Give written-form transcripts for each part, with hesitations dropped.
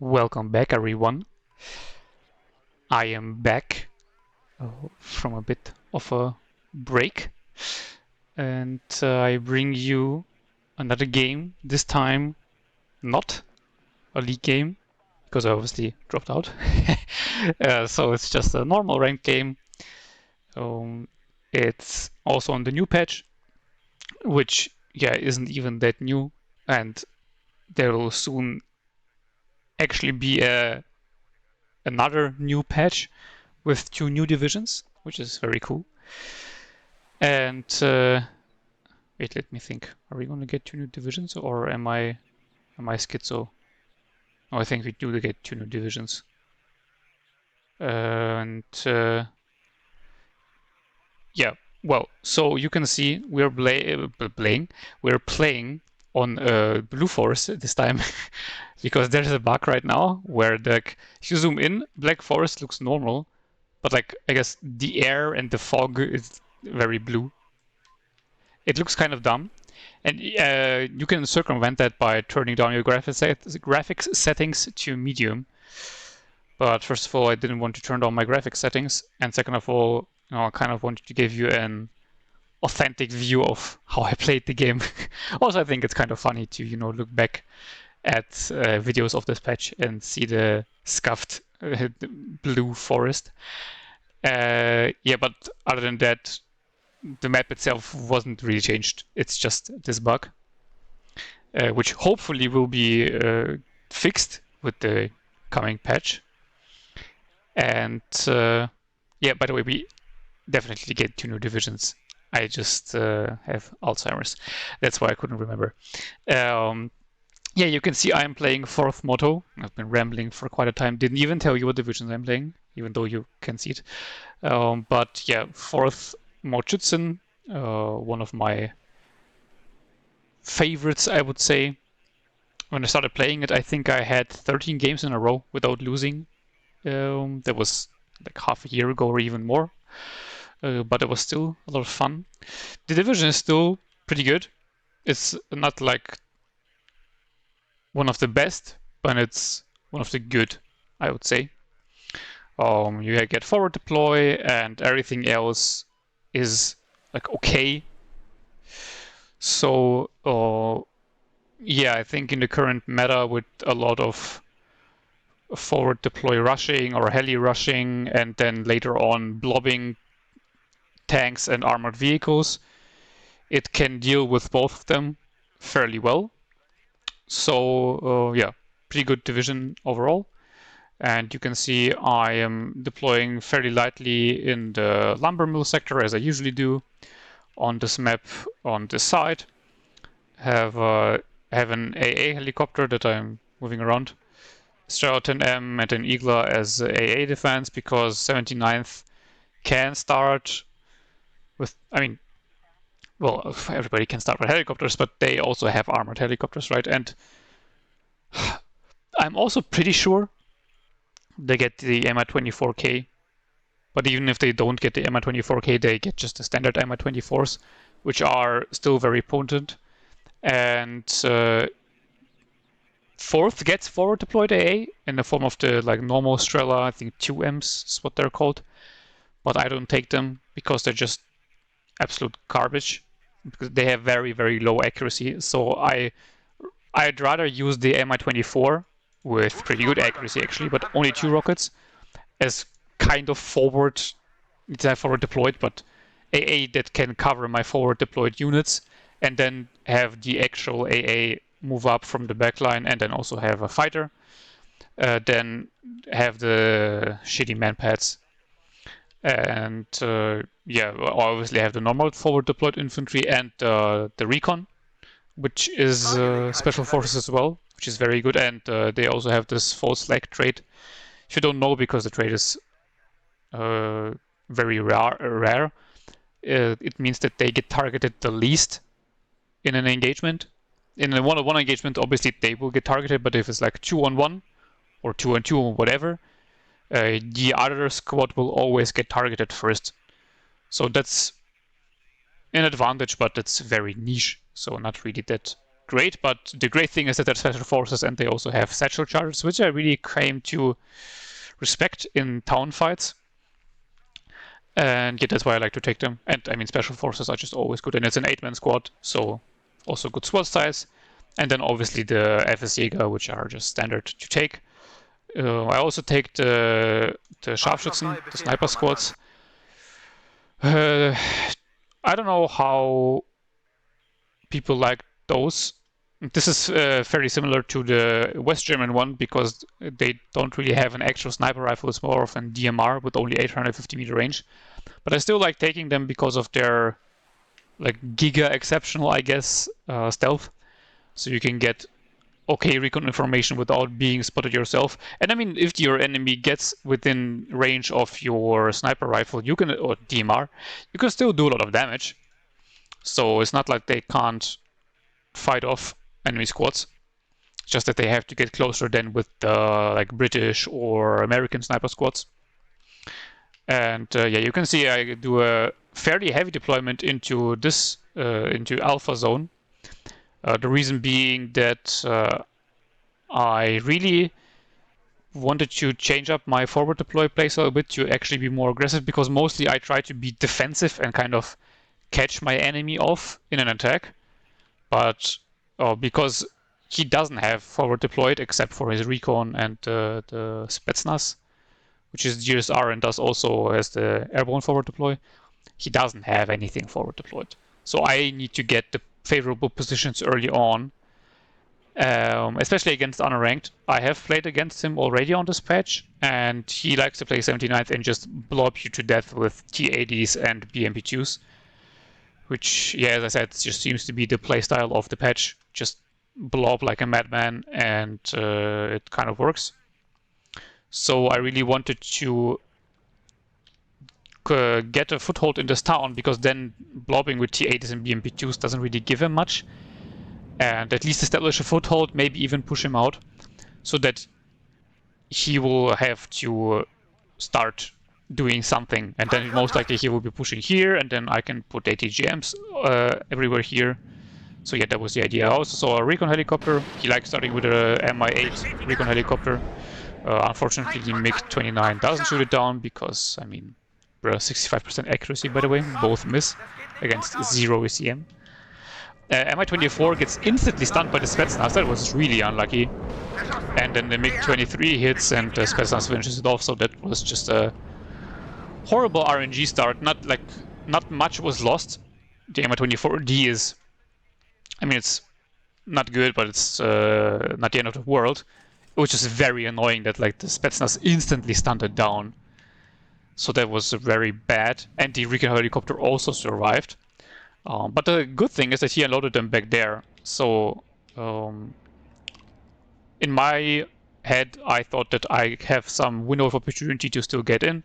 Welcome back, everyone. I am back from a bit of a break, and I bring you another game. This time, not a league game, because I obviously dropped out. So it's just a normal ranked game. Um, it's also on the new patch, which isn't even that new, and there will soon actually be another new patch with 2 new divisions, which is very cool. And wait, let me think. Are we going to get 2 new divisions, or am I schizo? No, I think we do get 2 new divisions. And yeah, well, so you can see we're playing on Blue Forest this time because there's a bug right now where if you zoom in, Black Forest looks normal, but like I guess the air and the fog is very blue. It looks kind of dumb, and you can circumvent that by turning down your graphics settings to medium. But first of all, I didn't want to turn down my graphics settings, and second of all, I kind of wanted to give you an authentic view of how I played the game. Also, I think it's kind of funny to look back at videos of this patch and see the scuffed blue forest. Yeah, but other than that, the map itself wasn't really changed. It's just this bug, which hopefully will be fixed with the coming patch. And yeah, by the way, we definitely get 2 new divisions. I just have Alzheimer's. That's why I couldn't remember. Yeah, you can see I'm playing 4th Motto. I've been rambling for quite a time. Didn't even tell you what divisions I'm playing, even though you can see it. But yeah, 4th Schützen, one of my favorites, I would say. When I started playing it, I think I had 13 games in a row without losing. That was like half a year ago or even more. But it was still a lot of fun. The division is still pretty good. It's not like one of the best, but it's one of the good, I would say. You get forward deploy, and everything else is like okay. So yeah, I think in the current meta with a lot of forward deploy rushing or heli rushing, and then later on blobbing tanks and armored vehicles, it can deal with both of them fairly well. So yeah, pretty good division overall. And you can see I am deploying fairly lightly in the lumber mill sector, as I usually do on this map on this side. Have an AA helicopter that I'm moving around. Straton M and an Eagler as AA defense, because 79th can start with, I mean, well, everybody can start with helicopters, but they also have armored helicopters, right? And I'm also pretty sure they get the Mi-24K, but even if they don't get the Mi-24K, they get just the standard Mi-24s, which are still very potent. And 4th gets forward deployed AA in the form of the normal Strela, I think 2Ms is what they're called. But I don't take them because they're just absolute garbage, because they have very, very low accuracy. So I'd rather use the Mi-24 with pretty good accuracy actually, but only 2 rockets as kind of forward deployed, but AA that can cover my forward deployed units, and then have the actual AA move up from the backline, and then also have a fighter. Then have the shitty man pads. And yeah, obviously have the normal forward deployed infantry and the recon, which is special forces as well, which is very good. And they also have this false flag trait. If you don't know, because the trait is very rare, it means that they get targeted the least in an engagement. In a one-on-one engagement, obviously they will get targeted, but if it's like 2-on-1 or 2-on-2 or whatever, the other squad will always get targeted first. So that's an advantage, but it's very niche, so not really that great, but the great thing is that they're special forces and they also have satchel charges, which I really came to respect in town fights. And yeah, that's why I like to take them. And I mean, special forces are just always good, and it's an 8-man squad, so also good squad size. And then obviously the FS Jäger, which are just standard to take. I also take the Scharfschützen, the sniper squads. I don't know how people like those. This is very similar to the West German one because they don't really have an actual sniper rifle. It's more of an DMR with only 850 meter range. But I still like taking them because of their like giga exceptional, I guess, stealth. So you can get okay recon information without being spotted yourself. And I mean, if your enemy gets within range of your sniper rifle, you can, or DMR, you can still do a lot of damage. So it's not like they can't fight off enemy squads. Just that they have to get closer than with the like British or American sniper squads. And yeah, you can see I do a fairly heavy deployment into this into Alpha Zone. The reason being that I really wanted to change up my forward deploy playstyle a bit to actually be more aggressive, because mostly I try to be defensive and kind of catch my enemy off in an attack. But because he doesn't have forward deployed except for his recon and the Spetsnaz, which is GSR and does also has the airborne forward deploy, he doesn't have anything forward deployed. So I need to get the favorable positions early on, especially against unranked. I have played against him already on this patch, and he likes to play 79th and just blob you to death with T80s and BMP2s, which, yeah, as I said, just seems to be the playstyle of the patch. Just blob like a madman, and it kind of works. So I really wanted to get a foothold in this town, because then blobbing with T80s and BMP2s doesn't really give him much. And at least establish a foothold, maybe even push him out, so that he will have to start doing something. And then most likely he will be pushing here, and then I can put ATGMs everywhere here. So yeah, that was the idea. I also saw a recon helicopter. He likes starting with a Mi-8 recon helicopter. Unfortunately, the MiG-29 doesn't shoot it down because, I mean, we're 65% accuracy, by the way. Both miss against 0 ECM. Mi-24 gets instantly stunned by the Spetsnaz. That was really unlucky. And then the MiG-23 hits and the Spetsnaz finishes it off. So that was just a horrible RNG start. Not much was lost. The Mi-24D is, I mean, it's not good, but it's not the end of the world. It was just very annoying that like the Spetsnaz instantly stunned it down. So that was very bad. And the recon helicopter also survived. But the good thing is that he unloaded them back there. So in my head, I thought that I have some window of opportunity to still get in.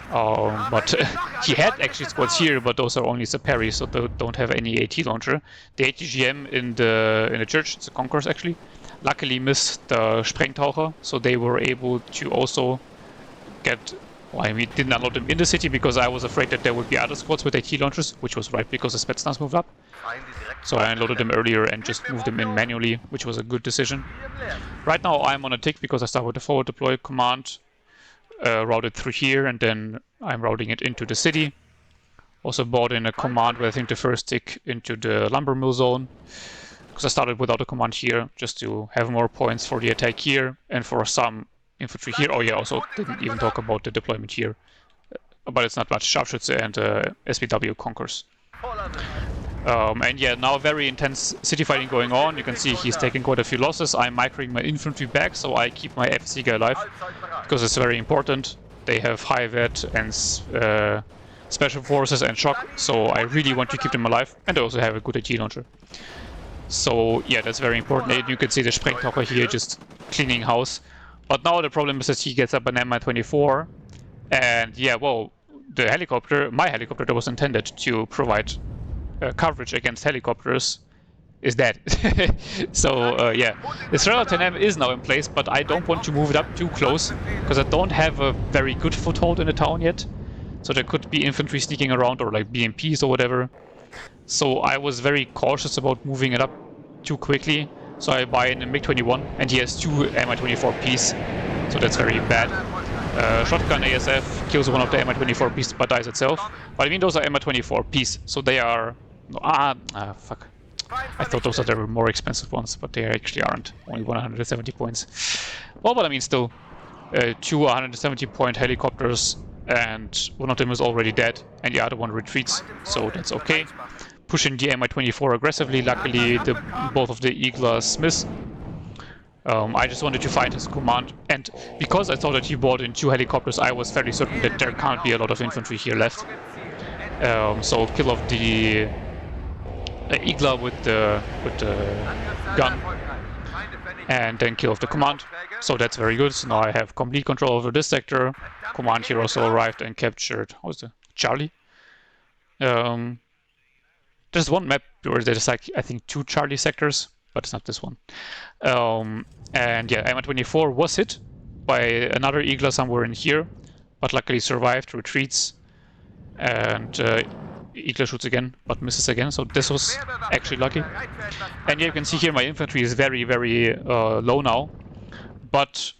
But he had actually squads here, but those are only Saperi, so they don't have any AT launcher. The ATGM in the church, it's a Concourse actually, luckily missed the Sprengtaucher, so they were able to also get. Well, I mean, didn't unload them in the city because I was afraid that there would be other squads with AT launchers, which was right because the Spetsnaz moved up. So I unloaded them earlier and just moved them in manually, which was a good decision. Right now I'm on a tick because I start with the forward deploy command, routed through here, and then I'm routing it into the city. Also brought in a command with I think the first tick into the lumber mill zone, because I started without a command here just to have more points for the attack here and for some infantry here. Oh yeah, also didn't even talk about the deployment here, but it's not much. Scharfschütze and SPW Concourse. And yeah, now very intense city fighting going on. You can see he's taking quite a few losses. I'm microing my infantry back, so I keep my FC guy alive, because it's very important. They have high vet and special forces and shock, so I really want to keep them alive. And they also have a good AT launcher. So yeah, that's very important. And you can see the Sprengtaucher here just cleaning house. But now the problem is that he gets up an Mi-24, and yeah, well, the helicopter, my helicopter that was intended to provide coverage against helicopters, is dead. So yeah, the Strela 10M is now in place, but I don't want to move it up too close, because I don't have a very good foothold in the town yet. So there could be infantry sneaking around, or like BMPs or whatever. So I was very cautious about moving it up too quickly. So I buy in a MiG-21, and he has 2 Mi-24Ps, so that's very bad. Shotgun ASF kills one of the Mi-24Ps but dies itself. But I mean, those are Mi-24Ps, so they are... fuck. I thought those are the more expensive ones, but they actually aren't. Only 170 points. Well, but I mean, still, 2 170-point helicopters, and one of them is already dead, and the other one retreats, so that's okay. Pushing the Mi-24 aggressively. Luckily, both of the Eagles miss. I just wanted to find his command, and because I thought that he brought in 2 helicopters, I was fairly certain that there can't be a lot of infantry here left. So kill off the Eagle with the gun, and then kill off the command. So that's very good. So now I have complete control over this sector. Command here also arrived and captured. How is it? Charlie. There's one map where there's like, I think, 2 Charlie sectors, but it's not this one. And yeah, Mi-24 was hit by another Eagle somewhere in here, but luckily survived, retreats, and Eagle shoots again, but misses again, so this was actually lucky. And yeah, you can see here my infantry is very, very low now, but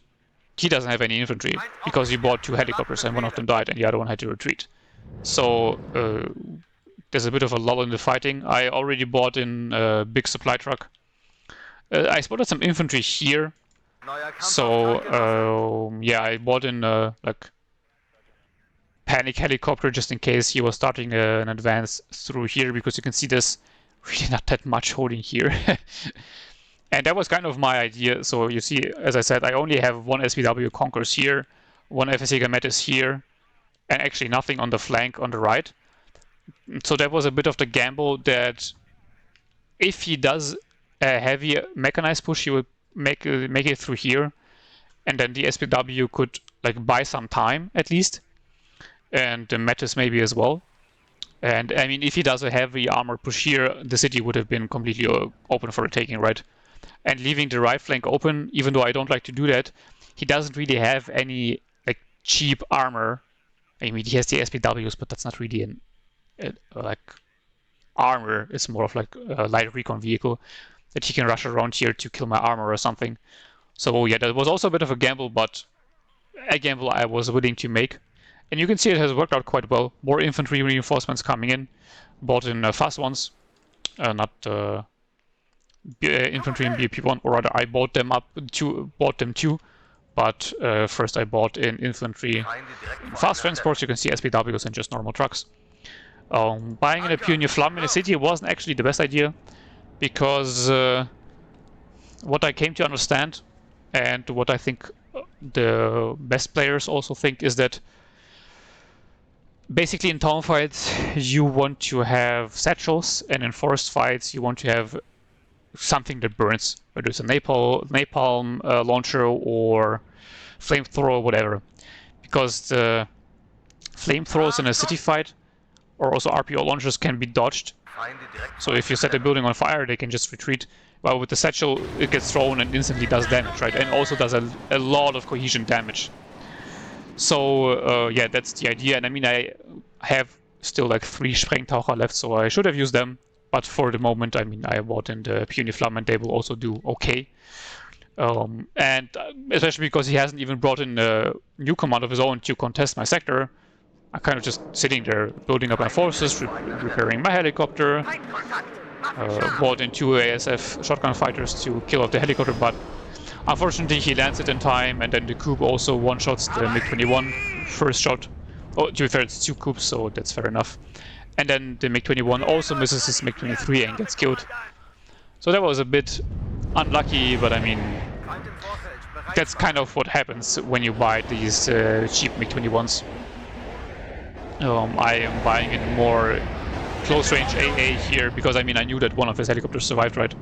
he doesn't have any infantry, because he bought 2 helicopters and one of them died and the other one had to retreat. So there's a bit of a lull in the fighting. I already bought in a big supply truck. I spotted some infantry here, so yeah, I bought in like panic helicopter just in case he was starting an advance through here, because you can see there's really not that much holding here. And that was kind of my idea. So you see, as I said, I only have 1 SPW Conquerors here, 1 FSA Gametis here, and actually nothing on the flank on the right. So that was a bit of the gamble that if he does a heavy mechanized push, he would make it through here, and then the SPW could like buy some time at least, and the Metis maybe as well. And I mean, if he does a heavy armor push here, the city would have been completely open for a taking, right? And leaving the right flank open, even though I don't like to do that, he doesn't really have any like cheap armor. I mean, he has the SPWs, but that's not really an like armor. It's more of like a light recon vehicle that he can rush around here to kill my armor or something. So yeah, that was also a bit of a gamble, but a gamble I was willing to make. And you can see it has worked out quite well. More infantry reinforcements coming in. Bought in fast ones, not infantry in BP1, or rather I bought them too. But first I bought in infantry fast transports. You can see SPWs and just normal trucks. Buying in a Pioneer Flam in a city wasn't actually the best idea, because what I came to understand, and what I think the best players also think, is that basically in town fights you want to have satchels, and in forest fights you want to have something that burns, whether it's a napalm launcher or flamethrower, whatever. Because the flamethrowers in a city fight, or also RPO launchers, can be dodged. So if you set a building on fire, they can just retreat. While with the satchel, it gets thrown and instantly does damage, right? And also does a lot of cohesion damage. So yeah, that's the idea. And I mean, I have still like 3 Sprengtaucher left, so I should have used them. But for the moment, I mean, I bought in the Pioneer Flam and they will also do okay. And especially because he hasn't even brought in a new command of his own to contest my sector, I'm kind of just sitting there, building up my forces, repairing my helicopter. Bought in 2 ASF shotgun fighters to kill off the helicopter, but unfortunately he lands it in time, and then the coup also one-shots the MiG-21 first shot. Oh, to be fair, it's 2 coups, so that's fair enough. And then the MiG-21 also misses his MiG-23 and gets killed. So that was a bit unlucky, but I mean, that's kind of what happens when you buy these cheap MiG-21s. I am buying in more close-range AA here, because I mean, I knew that one of his helicopters survived, right?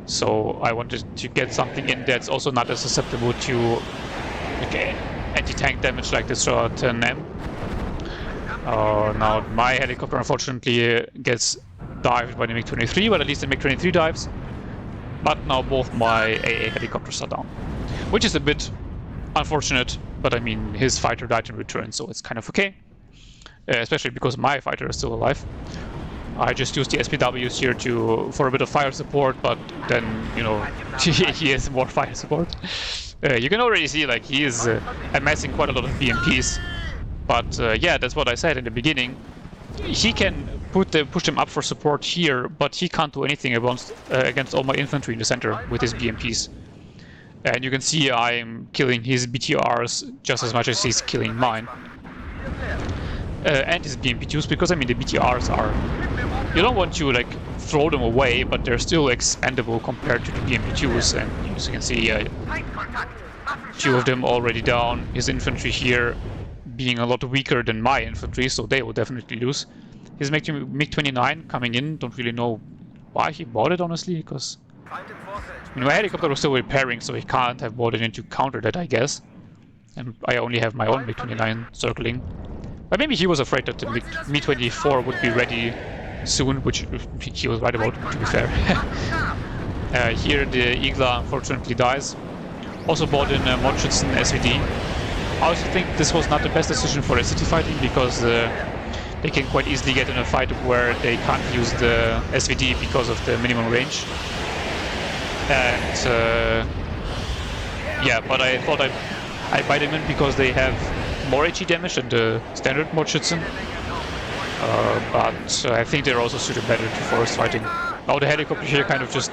So I wanted to get something in that's also not as susceptible to anti-tank damage like this NEM. Now my helicopter unfortunately gets dived by the MiG-23, but at least the MiG-23 dives. But now both my AA helicopters are down, which is a bit unfortunate, but I mean, his fighter died in return, so it's kind of okay. Especially because my fighter is still alive. I just used the SPWs here for a bit of fire support, but then, you know, he has more fire support. You can already see, like, he is amassing quite a lot of BMPs. But yeah, that's what I said in the beginning. He can push them up for support here, but he can't do anything against all my infantry in the center with his BMPs. And you can see I'm killing his BTRs just as much as he's killing mine. And his BMP2s, because I mean the BTRs are... You don't want to like throw them away, but they're still expendable compared to the BMP2s, and as you can see, few of them already down. His infantry here being a lot weaker than my infantry, so they will definitely lose. His MiG-29 coming in, don't really know why he bought it, honestly, because... I mean, my helicopter was still repairing, so he can't have bought it in to counter that, I guess. And I only have my own MiG-29 circling. But maybe he was afraid that the Mi-24 would be ready soon, which he was right about, to be fair. Here the Igla unfortunately dies. Also bought in mod Schützen SVD. I also think this was not the best decision for the city fighting, because they can quite easily get in a fight where they can't use the SVD because of the minimum range. And yeah, but I thought I'd buy them in because they have more HE damage than the standard mod Schützen. But I think they're also suited better to forest fighting. Now the helicopter here kind of just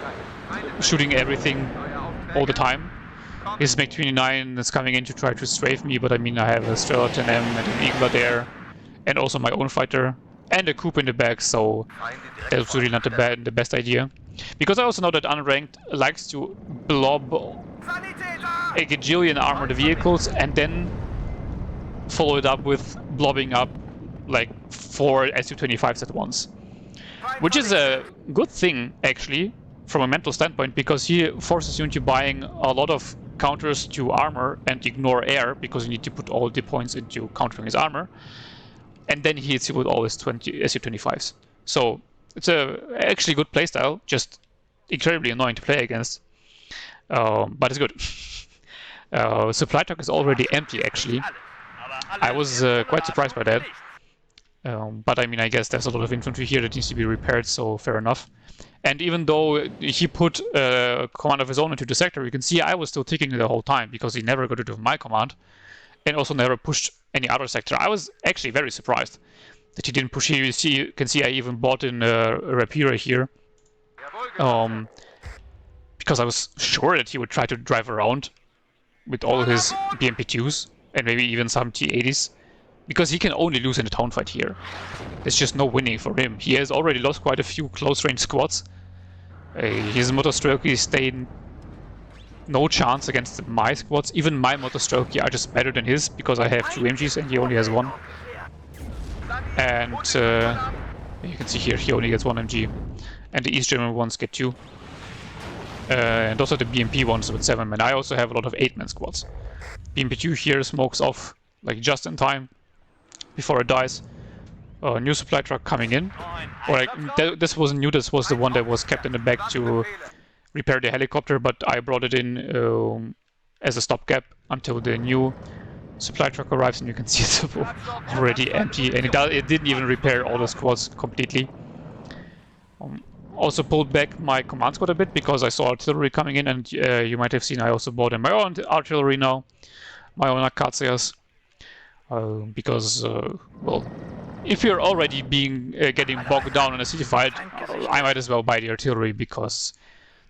shooting everything all the time. His MiG-29 is coming in to try to strafe me, but I mean I have a Strela 10M and an Igla there, and also my own fighter, and a coup in the back, so that's really not the best idea. Because I also know that unranked likes to blob a gajillion armored vehicles and then follow it up with blobbing up like 4 Su-25s at once. Which is a good thing, actually, from a mental standpoint, because he forces you into buying a lot of counters to armor and ignore air, because you need to put all the points into countering his armor. And then he hits you with all his Su-25s. So it's a actually good playstyle, just incredibly annoying to play against. But it's good. Supply truck is already empty, actually. I was quite surprised by that. But I mean, I guess there's a lot of infantry here that needs to be repaired, so fair enough. And even though he put command of his own into the sector, you can see I was still ticking the whole time, because he never got rid of my command, and also never pushed any other sector. I was actually very surprised that he didn't push here. You can see I even bought in a Rapira here, because I was sure that he would try to drive around with all his BMP2s, and maybe even some T-80s. Because he can only lose in a town fight here. There's just no winning for him. He has already lost quite a few close-range squads. His Motostrelki stayed no chance against my squads. Even my Motostrelki are just better than his, because I have 2 MGs and he only has 1. And you can see here, he only gets 1 MG. And the East German ones get 2. And also the BMP ones with 7 men. I also have a lot of 8-man squads. BMP2 here smokes off like just in time before it dies. New supply truck coming in. Or like, this wasn't new, this was the one that was kept in the back to repair the helicopter, but I brought it in as a stopgap until the new supply truck arrives, and you can see it's already empty, and it didn't even repair all the squads completely. Also pulled back my command squad a bit because I saw artillery coming in, and you might have seen I also bought in my own artillery now, my own Acacias. Because, well, if you're already getting bogged down in a city fight, I might as well buy the artillery, because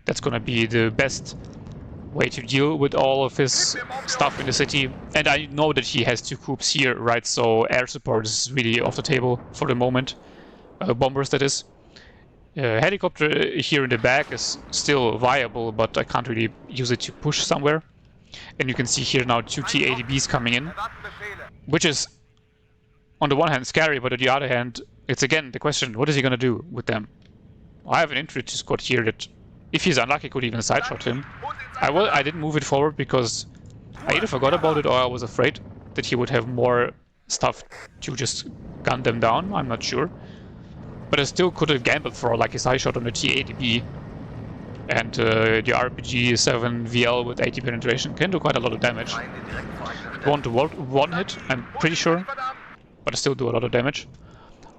that's gonna be the best way to deal with all of his stuff in the city. And I know that he has 2 coups here, right? So air support is really off the table for the moment. Bombers, that is. Helicopter here in the back is still viable, but I can't really use it to push somewhere. And you can see here now 2 T-80Bs coming in, which is on the one hand scary, but on the other hand, it's again the question, what is he going to do with them? I have an infantry squad here that, if he's unlucky, could even sideshot him. I didn't move it forward because I either forgot about it or I was afraid that he would have more stuff to just gun them down, I'm not sure. But I still could have gambled for like a side shot on the T-80B. And the RPG-7 VL with 80 penetration can do quite a lot of damage. One hit, I'm pretty sure, but I still do a lot of damage.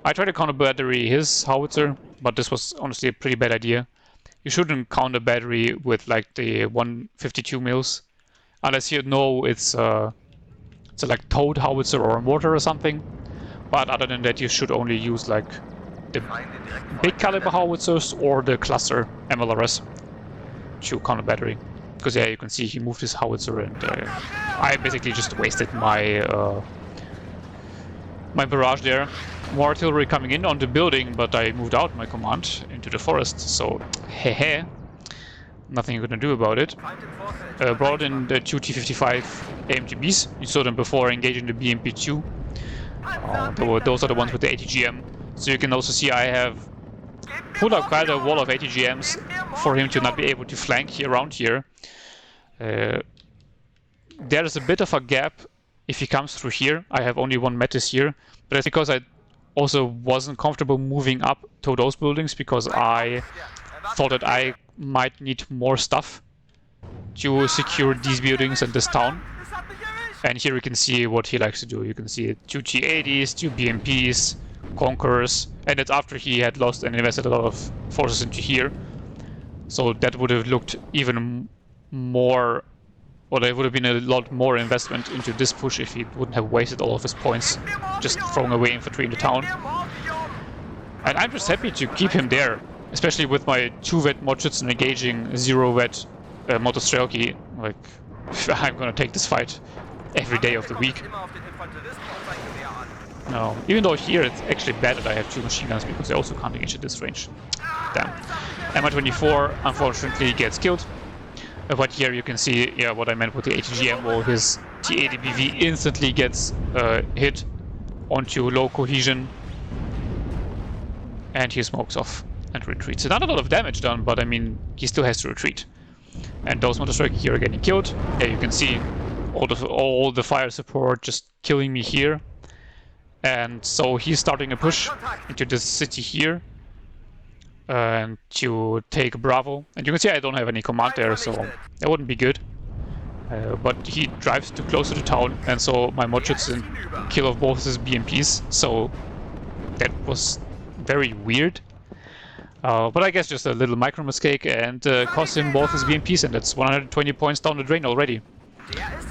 I tried to counter battery his howitzer, but this was honestly a pretty bad idea. You shouldn't counter battery with like the 152 mils, unless you know it's a like towed howitzer or a mortar or something. But other than that, you should only use like the big caliber howitzers or the cluster MLRS to counter battery. Because yeah, you can see he moved his howitzer, and I basically just wasted my my barrage there. More artillery coming in on the building, but I moved out my command into the forest, so hehe. Nothing you're gonna do about it. Brought in the two T-55 AMGBs. You saw them before engaging the BMP-2. Those are the ones with the ATGM. So you can also see I have put up quite a wall of ATGMs for him to not be able to flank here around here. There's a bit of a gap if he comes through here. I have only one Metis here, but that's because I also wasn't comfortable moving up to those buildings because I thought that I might need more stuff to secure these buildings and this town. And here you can see what he likes to do. You can see 2 T-80s, 2 BMPs, Conquerors, and that's after he had lost and invested a lot of forces into here. So that would have looked even more, or there would have been a lot more investment into this push if he wouldn't have wasted all of his points just throwing away infantry in the town. And I'm just happy to keep him there, especially with my 2-vet Mordschützen engaging 0-vet Motostrelki. Like, I'm gonna take this fight every day of the week. No, even though here it's actually bad that I have 2 machine guns because they also can't engage at this range. Damn. Mi-24 unfortunately gets killed. But here you can see, yeah, what I meant with the ATGM, or his T-80BV instantly gets hit onto low cohesion, and he smokes off and retreats. Not a lot of damage done, but I mean, he still has to retreat. And those Motostrike here are getting killed. Yeah, you can see all the fire support just killing me here. And so he's starting a push into this city here. And to take Bravo. And you can see I don't have any command there, so that wouldn't be good. But he drives too close to the town, and so my Mordschützen kill off both his BMPs, so that was very weird. But I guess just a little micro mistake, and cost him both his BMPs, and that's 120 points down the drain already.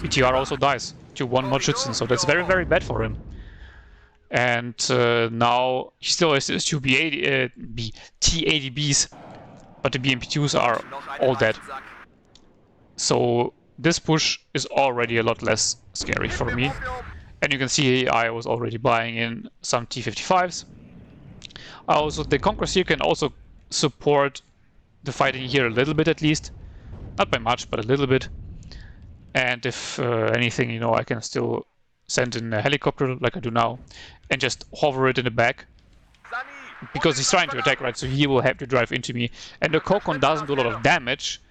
PTR also dies to 1 Mordschützen, so that's very, very bad for him. And now he still has his 2 T-80Bs, but the BMP-2s are all dead. So this push is already a lot less scary for me. And you can see I was already buying in some T-55s. Also, the Conquerors here can also support the fighting here a little bit at least. Not by much, but a little bit. And if anything, you know, I can still send in a helicopter like I do now and just hover it in the back, because he's trying to attack, right? So he will have to drive into me, and the Kokon doesn't do a lot of damage,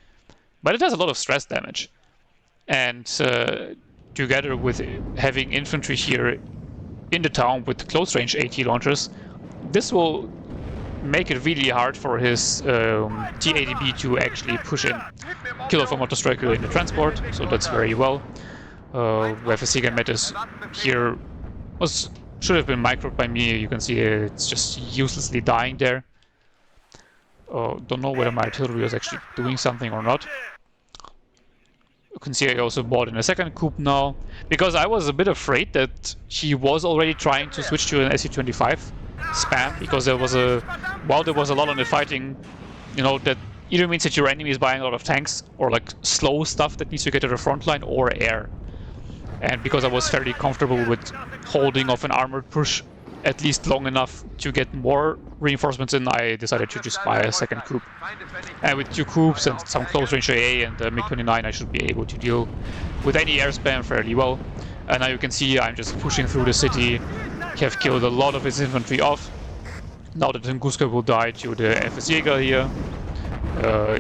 but it does a lot of stress damage. And together with having infantry here in the town with close range AT launchers, this will make it really hard for his T-80B to actually push in. Kill off a motor striker in the transport, so that's very well. We have a Sega Metis here, should have been microed by me. You can see it's just uselessly dying there. Don't know whether my artillery was actually doing something or not. You can see I also bought in a second coup now, because I was a bit afraid that he was already trying to switch to an SU-25 spam, because there was a lot on the fighting, you know, that either means that your enemy is buying a lot of tanks or like slow stuff that needs to get to the front line, or air. And because I was fairly comfortable with holding off an armored push at least long enough to get more reinforcements in, I decided to just buy a second coup. And with 2 coups and some close range AA and the MiG-29, I should be able to deal with any air spam fairly well. And now you can see I'm just pushing through the city, have killed a lot of his infantry off. Now the Tunguska will die to the FS Jäger here,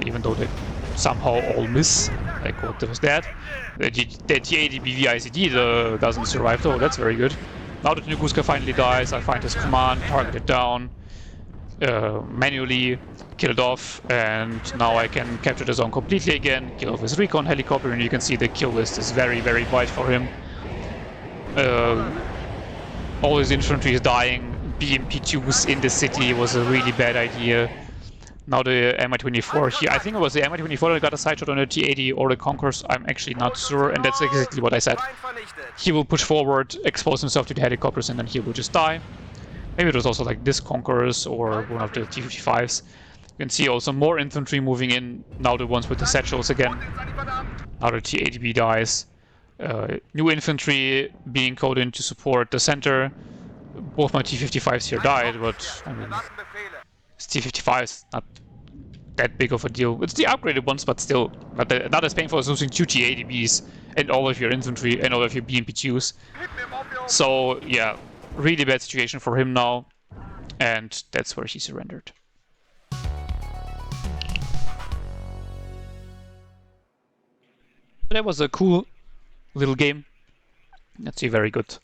even though they somehow all miss. Like, what was that? The T-80BV ICD doesn't survive though, that's very good. Now that Tunguska finally dies, I find his command, target it down, manually kill it off, and now I can capture the zone completely again, kill off his recon helicopter, and you can see the kill list is very, very wide for him. All his infantry is dying BMP2s in the city was a really bad idea. Now the Mi-24 here, I think it was the Mi-24 that got a side shot on the T-80 or the Concourse, I'm actually not sure, and that's exactly what I said. He will push forward, expose himself to the helicopters, and then he will just die. Maybe it was also like this Concourse or one of the T-55s. You can see also more infantry moving in, now the ones with the satchels again. Now the T-80B dies. New infantry being called in to support the center. Both my T-55s here died, but I mean, it's T-55s, not that big of a deal. It's the upgraded ones, but still not as painful as losing two T-80Bs and all of your infantry and all of your BMP-2s. So yeah, really bad situation for him now, and that's where he surrendered. That was a cool little game. That's a very good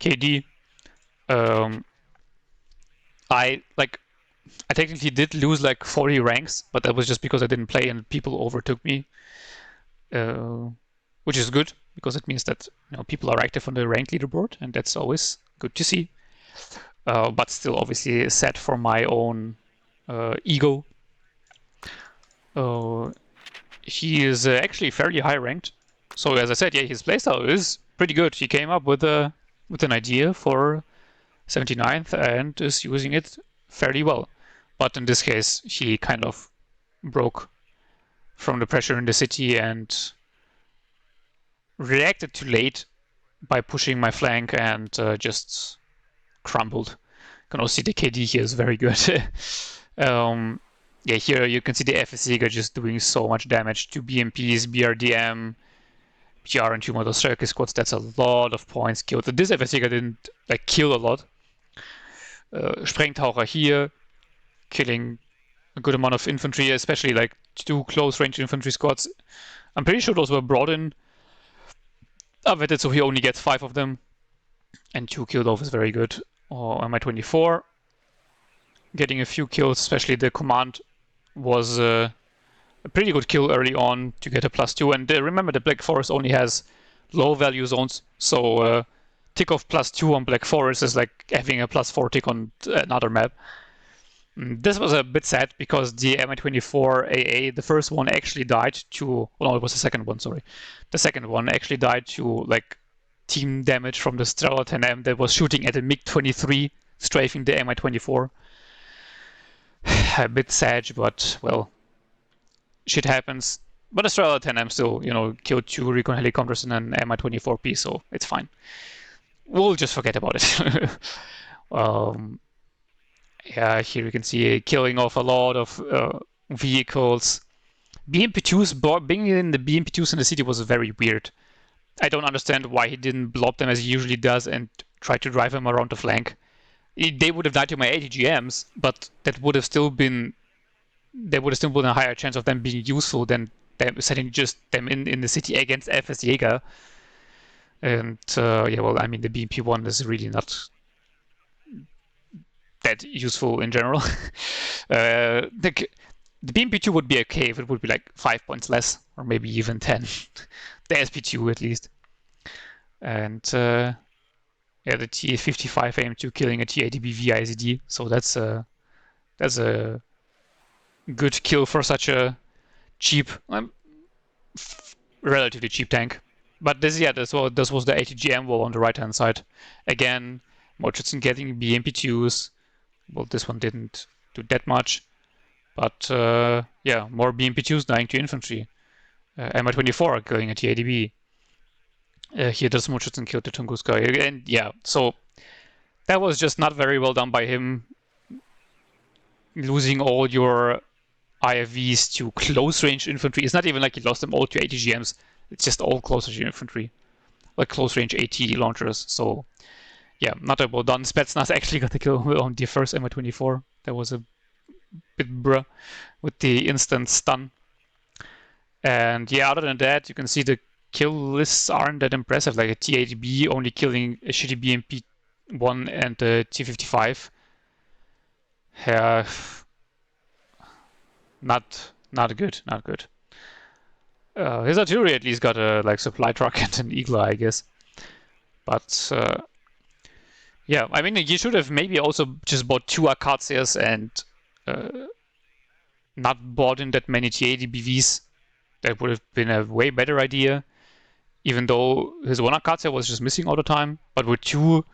KD. I technically did lose like 40 ranks, but that was just because I didn't play and people overtook me, which is good because it means that people are active on the rank leaderboard, and that's always good to see. But still, obviously, sad for my own ego. He is actually fairly high ranked. So as I said, yeah, his playstyle is pretty good. He came up with an idea for 79th and is using it fairly well. But in this case, he kind of broke from the pressure in the city and reacted too late by pushing my flank and just crumbled. You can also see the KD here is very good. Yeah, here you can see the FSIGA just doing so much damage to BMPs, BRDM, PR and 2 motor circus squads. That's a lot of points killed. This FSIGA didn't kill a lot. Sprengtaucher here, killing a good amount of infantry, especially like 2 close range infantry squads. I'm pretty sure those were brought in. Vetted, so he only gets 5 of them. And 2 killed off is very good. Or Mi-24 getting a few kills, especially the command was a pretty good kill early on to get a +2. And remember, the Black Forest only has low value zones, so tick of +2 on Black Forest is like having a +4 tick on another map. This was a bit sad because the Mi-24 AA, the first one actually died to, well, no, it was the second one, sorry. The second one actually died to like team damage from the Strela 10M that was shooting at a MiG-23, strafing the Mi-24. A bit sad, but well, shit happens. But the Strela 10M still, killed 2 recon helicopters and an Mi-24P, so it's fine. We'll just forget about it. Yeah, here you can see killing off a lot of vehicles. BMP2s, bringing in the BMP2s in the city was very weird. I don't understand why he didn't blob them as he usually does and try to drive them around the flank. They would have died to my ATGMs, but that would have still been... There would have still been a higher chance of them being useful than them setting just them in the city against FS Jäger. And yeah, well, I mean, the BMP1 is really not that useful in general. The BMP2 would be okay if it would be like 5 points less, or maybe even 10. The SP2 at least. And yeah, the T55 AM2 killing a T80B VIZD, so that's a good kill for such a cheap, relatively cheap tank. But this was the ATGM wall on the right hand side. Again, Schützen getting BMP2s. Well, this one didn't do that much, but yeah, more BMP2s dying to infantry. Mi-24 killing a T80B. Here does Schützen kill the Tunguska, and yeah, so that was just not very well done by him. Losing all your IFVs to close range infantry. It's not even like he lost them all to ATGMs. It's just all close range infantry, like close range AT launchers. So yeah, not that well done. Spetsnaz actually got the kill on the first Mi-24. That was a bit bruh with the instant stun. And yeah, other than that, you can see the kill lists aren't that impressive. Like a T80B only killing a shitty BMP1 and a T55. Yeah, not good, not good. His artillery at least got a supply truck and an Eagler, I guess. But Yeah, I mean, you should have maybe also just bought two Acacias and not bought in that many TADBVs. That would have been a way better idea, even though his one Acacia was just missing all the time. But with two,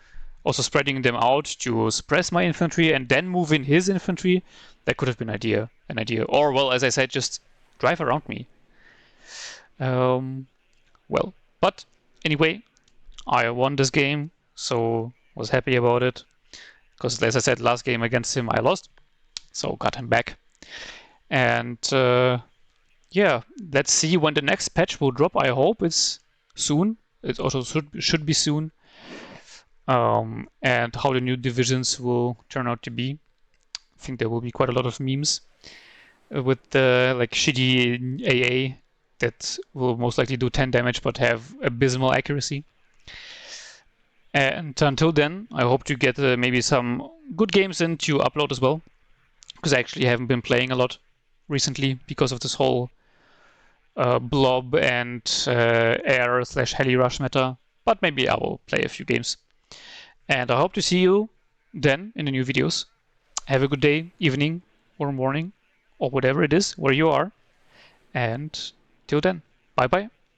also spreading them out to suppress my infantry and then move in his infantry, that could have been an idea. Or, well, as I said, just drive around me. Um, well, but anyway, I won this game, so was happy about it. Because, as I said, last game against him I lost, so got him back. And yeah, let's see when the next patch will drop. I hope it's soon. It also should be soon. And how the new divisions will turn out to be. I think there will be quite a lot of memes with the like shitty AA that will most likely do 10 damage but have abysmal accuracy. And until then, I hope to get maybe some good games in to upload as well, because I actually haven't been playing a lot recently because of this whole blob and air/heli rush meta. But maybe I will play a few games. And I hope to see you then in the new videos. Have a good day, evening, or morning, or whatever it is where you are. And till then, bye bye.